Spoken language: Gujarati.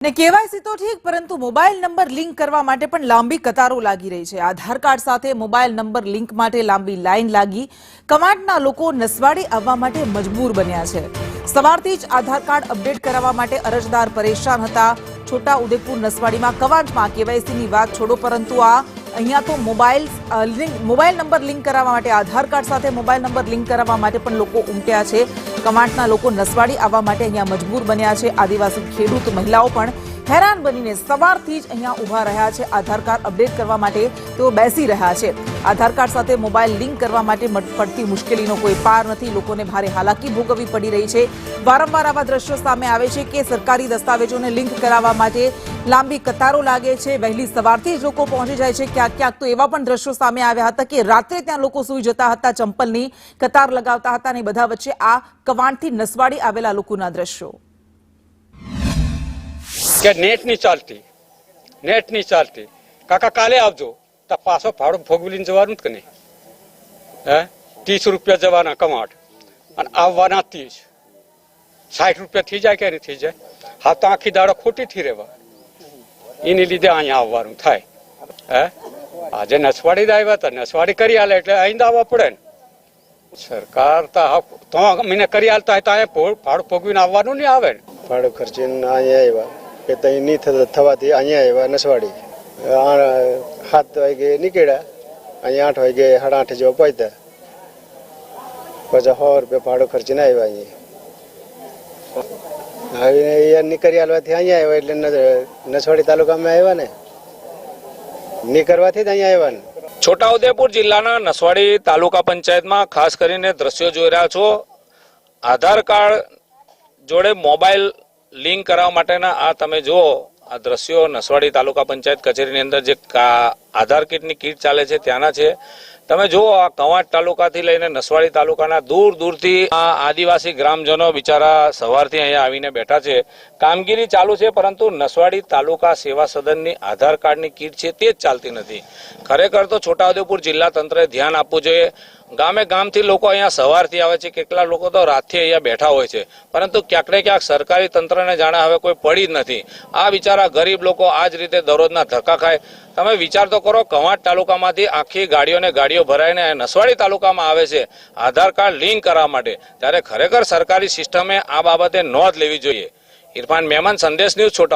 ને કેવાયસી તો ઠીક, પરંતુ મોબાઈલ નંબર લિંક કરવા માટે પણ લાંબી કતારો લાગી રહી છે। આધાર કાર્ડ સાથે મોબાઈલ નંબર લિંક માટે લાંબી લાઈન લાગી કવાંટના લોકો નસવાડી આવવા માટે મજબૂર બન્યા છે। સવારથી જ આધાર કાર્ડ અપડેટ કરાવવા માટે અરજદાર પરેશાન હતા। છોટા ઉદેપુર નસવાડીમાં કવાંટમાં કેવાયસીની વાત છોડો, પરંતુ આ અહીંયા તો મોબાઈલ નંબર લિંક કરાવવા માટે આધાર કાર્ડ સાથે મોબાઈલ નંબર લિંક કરાવવા માટે પણ લોકો ઉમટ્યા છે। કવાંટના લોકો નસવાડી આવવા માટે અહીંયા મજબૂર બન્યા છે। આદિવાસી ખેડૂત મહિલાઓ પણ हैरान बनीने सवारथी ज अहींया उभा रह्या छे। आधार कार्ड अपडेट करवा माटे तेओ बेसी रह्या छे। आधार कार्ड साथे मोबाइल लिंक करवा माटे पड़ती मुश्केलीनो कोई पार नथी। लोकोने भारे हालाकी भोगववी पड़ी रही छे। वारंवार आवा दृश्यो सामे आवे छे के सरकारी दस्तावेजोने लिंक कराववा माटे लांबी कतारो लागे छे। वहेली सवारथी ज लोको पहोंची जाय छे। क्यांक क्यांक तो एवा पण दृश्यो सामे आव्या हता के रात्रे त्यां लोको सूई जता हता, चंपलनी कतार लगावता हता ने बधा वच्चे आ कवांटथी नसवाडी आवेला लोकोना दृश्यो કે નેટ નહીં ચાલતી કાકા કાલે આવજો તો પાછો ભાડું ભોગવી લઈને જવાનું જ કે નહીં? હે 30 રૂપિયા જવાના કમાટ અને આવવાના 30 60 રૂપિયા થઈ જાય કે નહીં થઈ જાય? હા તો આખી દાડો ખોટી થી રહેવા એની લીધે અહીંયા આવવાનું થાય। હે આજે નસવાડી જ આવ્યા હતા, નસવાડી કરી આલે એટલે અહીં આવવા પડે ને। સરકાર તો મને કરી આલતા હોય તો અહીંયા ભાડું ભોગવીને આવવાનું નહીં આવે ને। ભાડું ખર્ચીને અહીંયા આવ્યા કે તઈ નહીં થવાથી અહીંયા આવ્યા નસવાડી। 7 વાગે નીકળ્યા, અહીંયા 8 વાગે 8:30 જેવા પહોંચ્યા। પછી 100 રૂપિયા ભાડું ખર્ચીને આવ્યા અહીંયા। હવે અહીંયા કરી આલવાથી અહીંયા આવ્યા એટલે નસવાડી તાલુકામાં આવ્યા ને, ની કરવાથી જ અહીંયા આવ્યા ને। છોટાઉદેપુર જિલ્લાના નસવાડી તાલુકા પંચાયતમાં ખાસ કરીને દ્રશ્યો જોઈ રહ્યા છો। આધાર કાર્ડ જોડે મોબાઈલ लिंक करावा माटेना आ तमे जो आ दृश्यो नसवाड़ी तालुका पंचायत कचेरीनी अंदर जे आधार किटनी किट चाले छे त्याना छे। तमे जो आ कवांट तालुकाथी लईने नसवाड़ी तालुकाना दूर दूरथी आ आदिवासी ग्रामजनो बिचारा सवारथी अहींया आवीने बैठा छे। कामगीरी चालू छे, परंतु नसवाड़ी तालुका सेवा सदननी आधार कार्डनी किट छे ते ज चालती नथी। खरेखर तो छोटाउदेपुर जिल्ला तंत्रे ध्यान आपवुं जोईए। गामे गामथी लोको अहींया सवारथी आवे छे, કેટલા લોકો તો રાતથી અહીંયા બેઠા હોય છે, પરંતુ ક્યાંક ને ક્યાંક સરકારી તંત્રને જાણે હવે કોઈ પડી જ નથી। આ બિચારા ગરીબ લોકો આ જ રીતે દરરોજના ધક્કા ખાય। તમે વિચાર તો કરો, કવાંટ તાલુકામાંથી આખી ગાડીઓ ભરાઈને નસવાડી તાલુકામાં આવે છે આધાર કાર્ડ લિંક કરવા માટે, ત્યારે ખરેખર સરકારી સિસ્ટમે આ બાબતે નોંધ લેવી જોઈએ। ઇરફાન મેમન, સંદેશ ન્યૂઝ, છોટા।